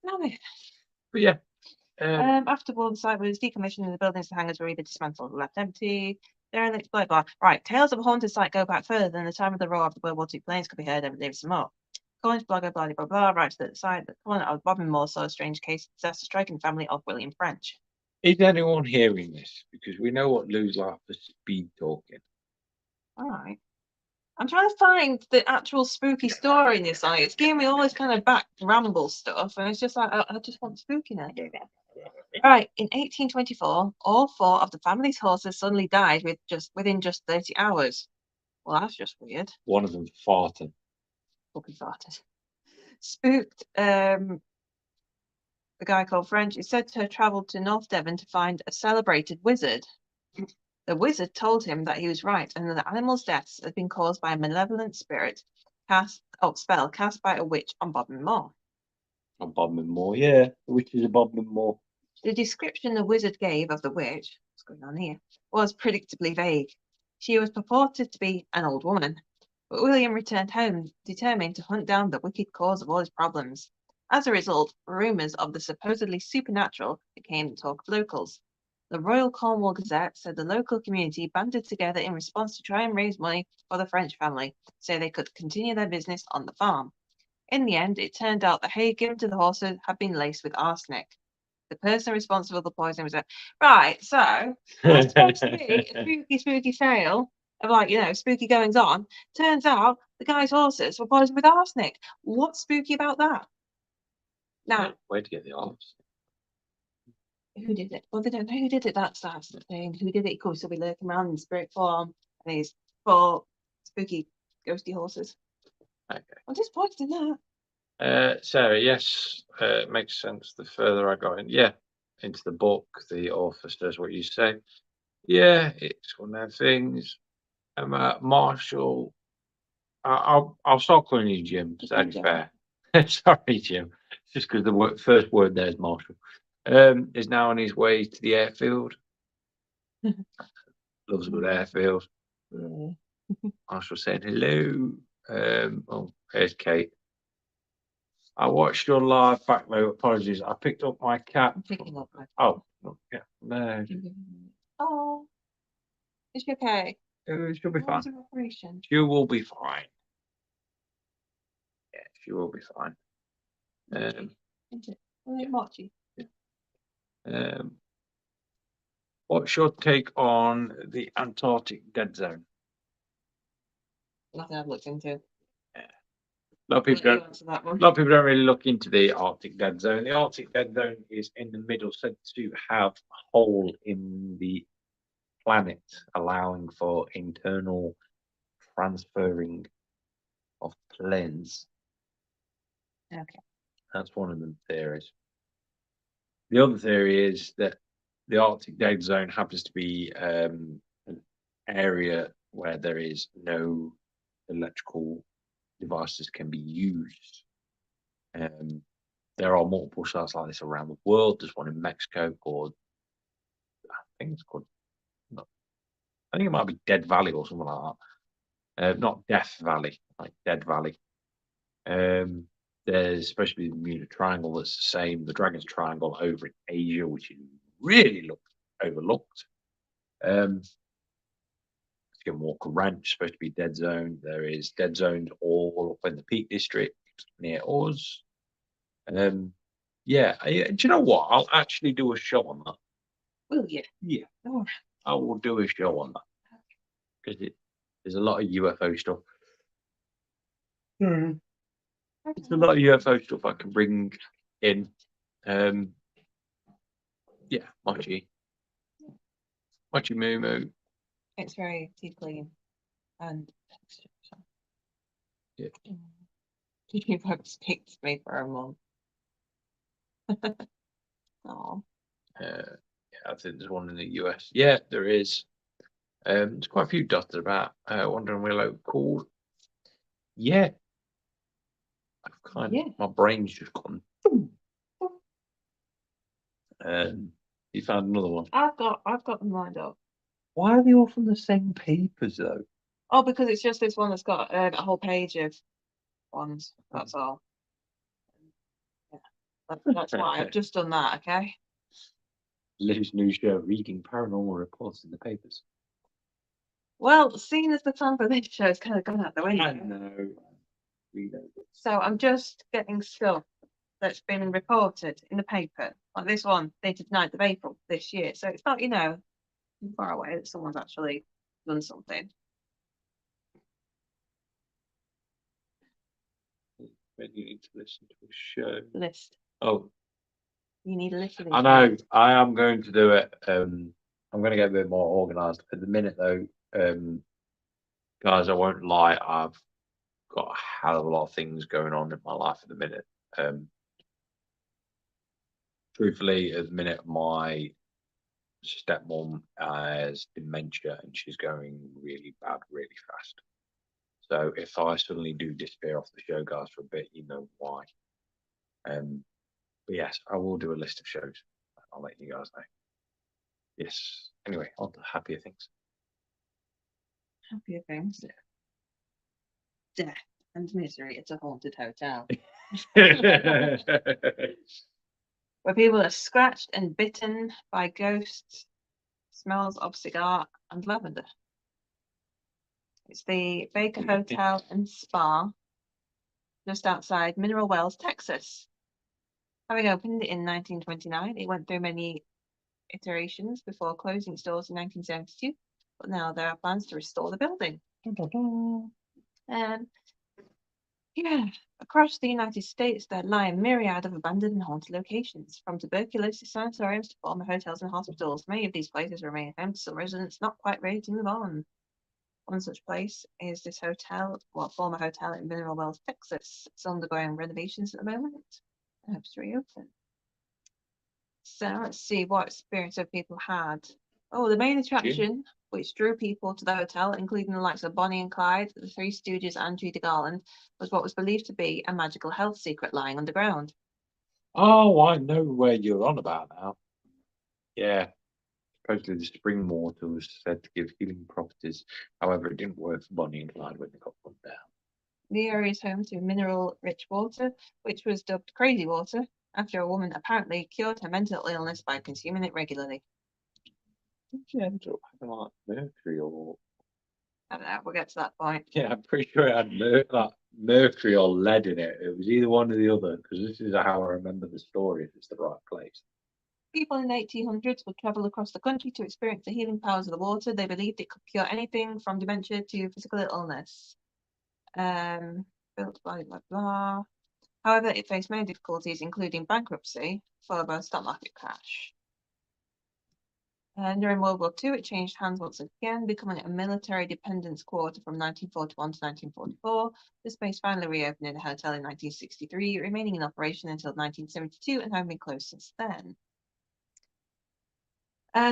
No, it. But yeah. After all, the site was decommissioned and the buildings and hangars were either dismantled or left empty. Derelict, blah, blah. Right, tales of a haunted site go back further than the time of the roar of the World War II planes could be heard over Davidson Moor. According to blogger, blah, blah, blah, writes that the site that one of Bobbin Moor saw a strange case possessed a striking family of William French. Is anyone hearing this? Because we know what Lou's like for speed talking. All right. I'm trying to find the actual spooky story in this site. It's giving me all this kind of back ramble stuff, and it's just like, I just want spookiness. Right, in 1824, all 4 of the family's horses suddenly died within just 30 hours. Well, that's just weird. One of them farted. Fucking farted. Spooked, the guy called French is said to have travelled to North Devon to find a celebrated wizard. The wizard told him that he was right and that the animal's deaths had been caused by a malevolent spirit spell cast by a witch on Bodmin Moor. On Bodmin Moor, yeah. The witch is a Bodmin Moor. The description the wizard gave of the witch, what's going on here, was predictably vague. She was purported to be an old woman, but William returned home determined to hunt down the wicked cause of all his problems. As a result, rumours of the supposedly supernatural became the talk of locals. The Royal Cornwall Gazette said the local community banded together in response to try and raise money for the French family so they could continue their business on the farm. In the end, it turned out the hay given to the horses had been laced with arsenic. The person responsible for the poisoning was like, right, so it's supposed to be a spooky tale of like, spooky goings on. Turns out the guy's horses were poisoned with arsenic. What's spooky about that? Now, Where'd you get the arms? who did it? Well, they don't know who did it. That's the thing. Who did it? Of course, he'll be lurking around in spirit form. And he's 4 spooky, ghosty horses. Okay. I'm disappointed in that. Sarah, yes, makes sense. The further I got into the book, the author says what you say. Yeah, it's one of those things. Marshall, I'll start calling you Jim. So that's fair. Sorry, Jim. It's just because the first word there is Marshall. Is now on his way to the airfield. Loves a good airfield. Yeah. Marshall said hello. Oh, there's Kate. I watched your live back though. Apologies. I picked up my cat. I'm picking up my. Oh, yeah. No. Oh, is she okay? She'll be What fine. was her operation? She will be fine. Yeah, she will be fine. Is it? Well, yeah. Mochi. What's your take on the Antarctic Dead Zone? Nothing I've looked into. A lot of people Let you don't. answer that A one. lot of people don't really look into the Arctic Dead Zone. The Arctic Dead Zone is in the middle, said to have a hole in the planet, allowing for internal transferring of planes. Okay. That's one of the theories. The other theory is that the Arctic Dead Zone happens to be an area where there is no electrical devices can be used. There are multiple sites like this around the world. There's one in Mexico called, I think it's called, I think it might be Dead Valley or something like that. Not Death Valley, like Dead Valley. There's supposed to be the Bermuda Triangle that's the same. The Dragon's Triangle over in Asia, which is really overlooked. Skinwalker Ranch supposed to be dead zone. There is dead zones all up in the Peak District near us. Yeah, do you know what? I'll actually do a show on that. Will you? Yeah, Oh, I will do a show on that because there's a lot of UFO stuff. There's a lot of UFO stuff I can bring in. Yeah, Mochi Moo Moo. it's very teeth clean and texture. Yeah. You've picked me for a month. Oh. Yeah, I think there's one in the US. Yeah, there is. There's quite a few dotted about. Wandering Willow called. Yeah. My brain's just gone. You found another one. I've got them lined up. Why are they all from the same papers though? Oh, because it's just this one that's got a whole page of ones. That's all. Yeah, that's why I've just done that. Okay. Liv's new show, reading paranormal reports in the papers. Well, seeing as the time for this show is kind of gone out the window. I know. So I'm just getting stuff that's been reported in the paper, like this one dated 9th of April this year. So it's not, too far away that someone's actually done something. Maybe you need to listen to a show. List. Oh, you need a list of these. I know. I am going to do it. I'm going to get a bit more organised. At the minute, though, guys, I won't lie. I've got a hell of a lot of things going on in my life at the minute. Truthfully, at the minute, my stepmom has dementia and she's going really bad, really fast. So if I suddenly do disappear off the show, guys, for a bit, you know why. But yes, I will do a list of shows. I'll let you guys know. Yes. Anyway, on to happier things. Happier things. Death and misery. It's a haunted hotel. Where people are scratched and bitten by ghosts, smells of cigar and lavender. It's the Baker Hotel and Spa, just outside Mineral Wells, Texas. Having opened in 1929, it went through many iterations before closing its doors in 1972, but now there are plans to restore the building. Yeah, across the United States, there lie a myriad of abandoned and haunted locations, from tuberculosis sanatoriums to former hotels and hospitals. Many of these places remain home to some residents not quite ready to move on. One such place is this hotel, former hotel in Mineral Wells, Texas. It's undergoing renovations at the moment and hopes to reopen. So let's see what experience have people had. Oh, the main attraction, which drew people to the hotel, including the likes of Bonnie and Clyde, the Three Stooges, and Judy Garland, was what was believed to be a magical health secret lying underground. Oh, I know where you're on about now. Yeah. Supposedly the spring water was said to give healing properties. However, it didn't work for Bonnie and Clyde when they got put down. The area is home to mineral-rich water, which was dubbed crazy water, after a woman apparently cured her mental illness by consuming it regularly. She ended up having like mercury or I don't know, we'll get to that point. yeah, I'm pretty sure it had like mercury or lead in it. It was either one or the other because this is how I remember the story. If it's the right place. People in the 1800s would travel across the country to experience the healing powers of the water. They believed it could cure anything from dementia to physical illness. Built blah blah blah. However, it faced many difficulties, including bankruptcy, followed by a stock market crash. During World War II, it changed hands once again, becoming a military dependence quarter from 1941 to 1944. The space finally reopened in a hotel in 1963, remaining in operation until 1972 and having been closed since then.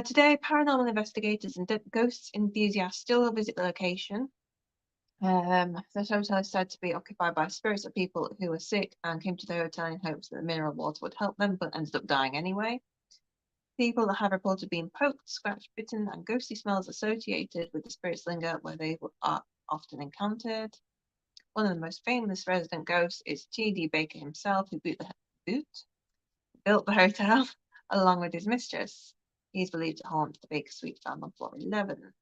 Today, paranormal investigators and ghosts enthusiasts still visit the location. This hotel is said to be occupied by spirits of people who were sick and came to the hotel in hopes that the mineral water would help them, but ended up dying anyway. People that have reported being poked, scratched, bitten, and ghostly smells associated with the spirits linger where they are often encountered. One of the most famous resident ghosts is T.D. Baker himself, who built the hotel along with his mistress. He is believed to haunt the Baker Suite found on floor 11.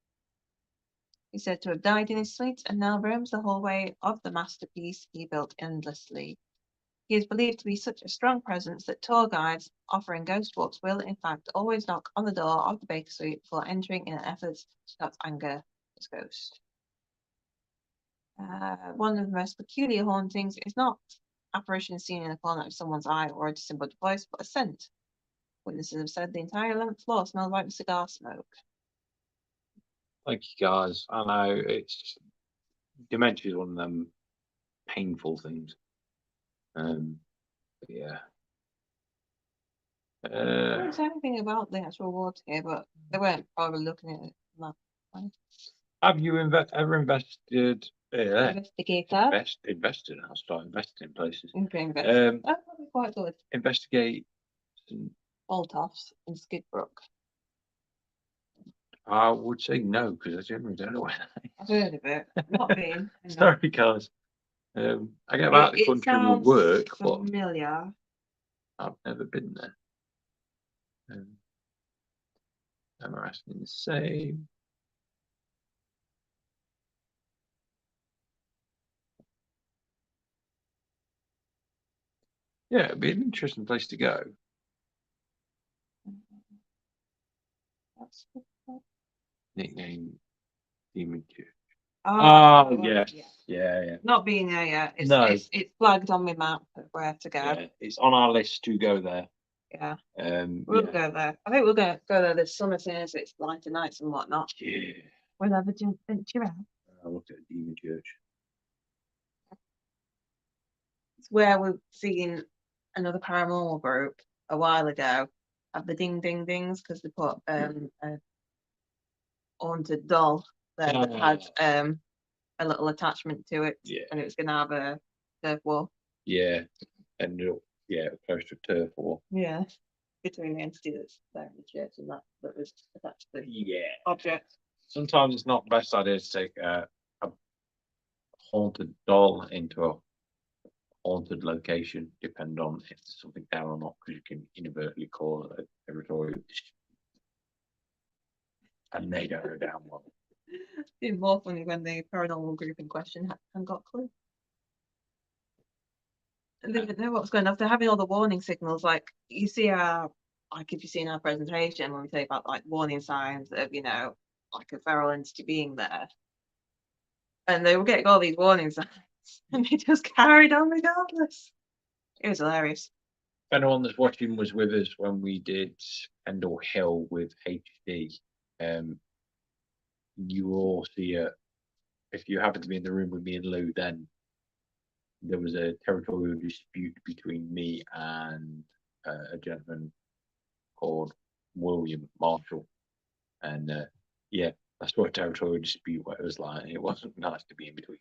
He's said to have died in his suite and now roams the hallway of the masterpiece he built endlessly. He is believed to be such a strong presence that tour guides offering ghost walks will, in fact, always knock on the door of the Baker Suite before entering in an effort to not anger his ghost. One of the most peculiar hauntings is not apparitions seen in the corner of someone's eye or a disembodied voice, but a scent. Witnesses have said the entire 11th floor smelled like cigar smoke. Thank you, guys. I know it's dementia is one of them painful things. But yeah. I don't say anything about the actual water here, but they weren't probably looking at it that way. Have you ever invested? Investigator. Invested. I'll start investing in places. That's probably quite good. Investigate. Altoffs in Skidbrook. I would say no because I generally don't know where that is. I've heard of it. Not been. Sorry, guys. I get about the country with work, but familiar. I've never been there. I'm asking the same. Yeah, it'd be an interesting place to go. Nickname Demon Church. Oh, yes. Yeah. Not been there yet. It's flagged on my map of where to go. Yeah, it's on our list to go there. Yeah. We'll go there. I think we're going to go there this summer soon as it's lighter nights and whatnot. Yeah. We'll have a venture out. I looked at Demon Church. It's where we've seen another paranormal group a while ago have the ding ding dings because they put a haunted doll there that had a little attachment to it. Yeah. And it was going to have a turf wall. Yeah. And close to a turf wall. Yeah. Between the entity that's there in the church and that was attached to the Yeah. object. Sometimes it's not the best idea to take a haunted doll into a haunted location, depending on if there's something there or not, because you can inadvertently call it a territory and they don't go down well. It's been more funny when the paranormal group in question hadn't got a clue. They didn't know what was going on. They're having all the warning signals. Like you see like if you've seen our presentation when we say about like warning signs of, like a feral entity being there. And they were getting all these warning signs and they just carried on regardless. It was hilarious. If anyone that's watching was with us when we did Pendle Hill with HD, you will all see it. If you happen to be in the room with me and Lou, then there was a territorial dispute between me and a gentleman called William Marshall. And yeah, that's what a territorial dispute was like. It wasn't nice to be in between.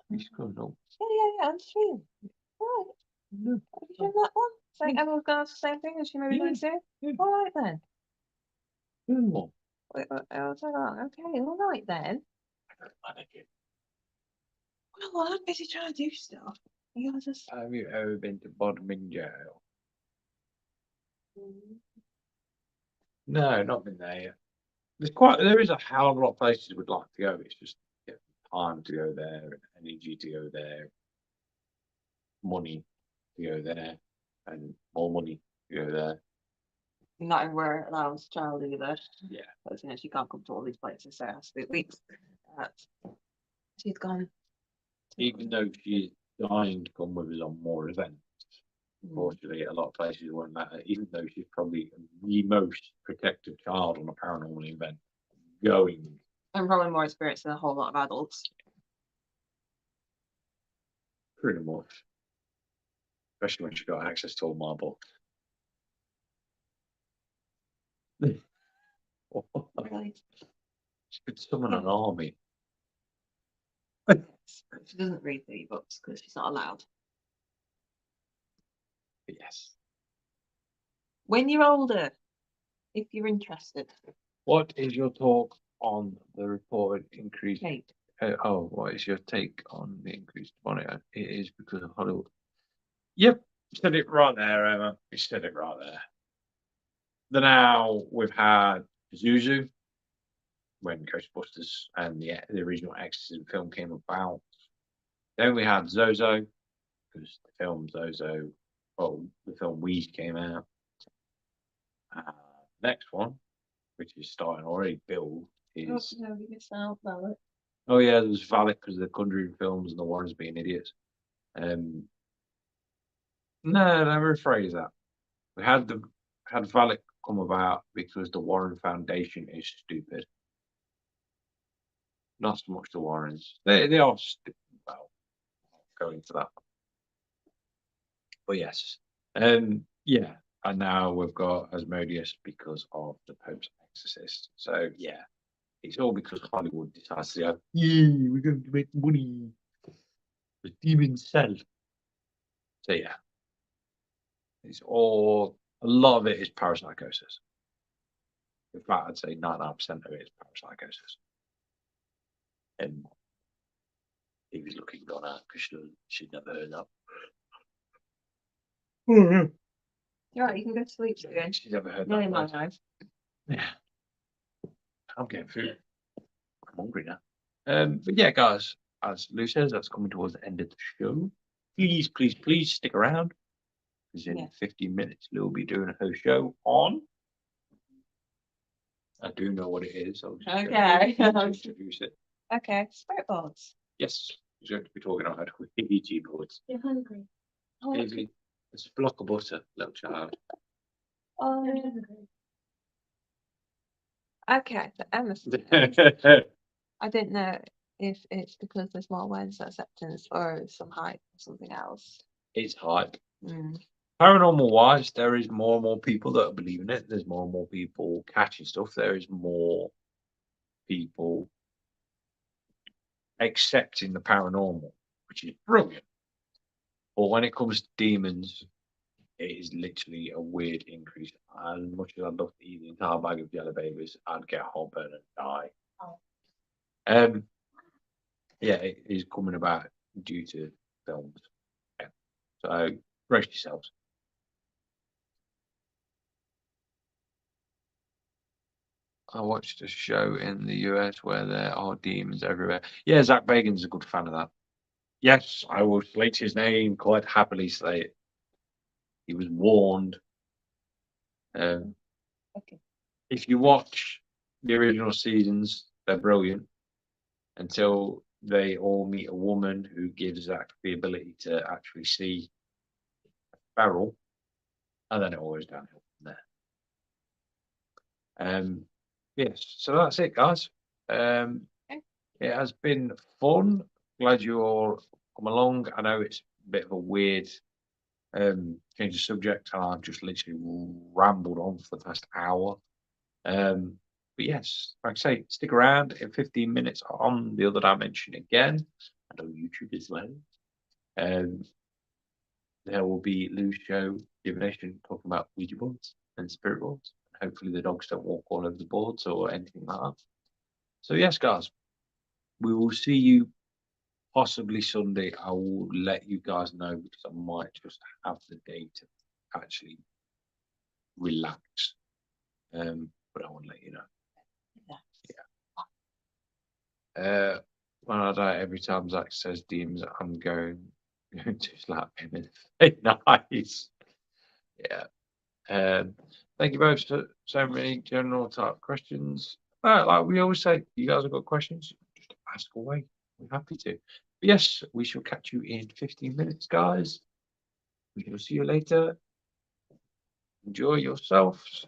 Please go on. Yeah, I'm stream. Right. No. Have you done that one? So Emma was going to ask the same thing as she maybe going to say. All right then. No. Wait, I was like, oh, okay, all right then. Well, I'm busy trying to do stuff. You guys just. Have you ever been to Bodmin Jail? No, not been there yet. There is a hell of a lot of places we'd like to go. It's just time to go there, energy to go there, money to go there, and more money to go there. Not everywhere allows child either. Yeah. But she can't come to all these places, so it has to be weeks. She's gone. Even though she's dying to come with us on more events, unfortunately, a lot of places won't matter. Even though she's probably the most protected child on a paranormal event going. And probably more experienced than a whole lot of adults. Pretty much. Especially when she got access to all my books. Really? She could summon an army. She doesn't read the books because she's not allowed. Yes. When you're older, if you're interested. What is your talk on the reported increase? Kate. What is your take on the increased money? It is because of Hollywood. Yep, you said it right there, Emma. You said it right there. Then now we've had Zuzu when Ghostbusters and the original Exorcism film came about. Then we had Zozo because the film Zozo, the film Weed came out. Next one, which is starting already build, is. Oh, no, you missed out, Valak. Oh yeah, there was Valak because of the Conjuring films and the Warrens being idiots. No, let me rephrase that. We had Valak come about because the Warren Foundation is stupid. Not so much the Warrens. They are stupid. Well, I'll go into that. But yes. Yeah. And now we've got Asmodeus because of the Pope's Exorcist. So yeah. It's all because Hollywood decides to go, yeah, we're going to make money. The demons sell. So yeah. It's all, a lot of it is parapsychosis. In fact, I'd say 99% of it is parapsychosis. And he was looking on her because she'd never heard that. You're right, you can go to sleep again. She's never heard Nearly that. my time. Yeah. I'm getting food. I'm hungry now. But yeah, guys, as Lou says, that's coming towards the end of the show. Please, please, please stick around. Because in 15 minutes, Lou will be doing her show on. I do know what it is. Okay. Introduce it. Okay, spirit boards. Yes, he's going to be talking about Ouija boards. You're hungry. Oh, Easy. It's a block of butter, little child. Okay, so Emma. I didn't know if it's because there's more awareness and acceptance or some hype or something else. It's hype. Paranormal wise, there is more and more people that are believing it. There's more and more people catching stuff. There is more people accepting the paranormal, which is brilliant. But when it comes to demons, it is literally a weird increase. As much as I'd love to eat the entire bag of jelly babies, I'd get heartburn and die. Yeah, it is coming about due to films. Yeah. So brace yourselves. I watched a show in the US where there are demons everywhere. Yeah, Zach Bagan's a good fan of that. Yes, I will slate his name, quite happily say it. He was warned. Okay. If you watch the original seasons, they're brilliant until they all meet a woman who gives Zach the ability to actually see a feral, and then it all goes downhill from there. Yes, so that's it, guys. Okay. It has been fun. Glad you all come along. I know it's a bit of a weird change of subject, and I've just literally rambled on for the past hour. But yes, like I say, stick around in 15 minutes on the other dimension again, and on YouTube as well. There will be Lou's show, Divination, talking about Ouija boards and spirit boards. Hopefully the dogs don't walk all over the boards or anything like that. So yes, guys, we will see you possibly Sunday. I will let you guys know because I might just have the day to actually relax. But I won't let you know. Yeah. When I die, every time Zach says demons, I'm going to slap him in the face. Nice. Yeah. Thank you both for so many general type questions. Like we always say, you guys have got questions, just ask away. We're happy to. But yes, we shall catch you in 15 minutes, guys. We shall see you later. Enjoy yourselves.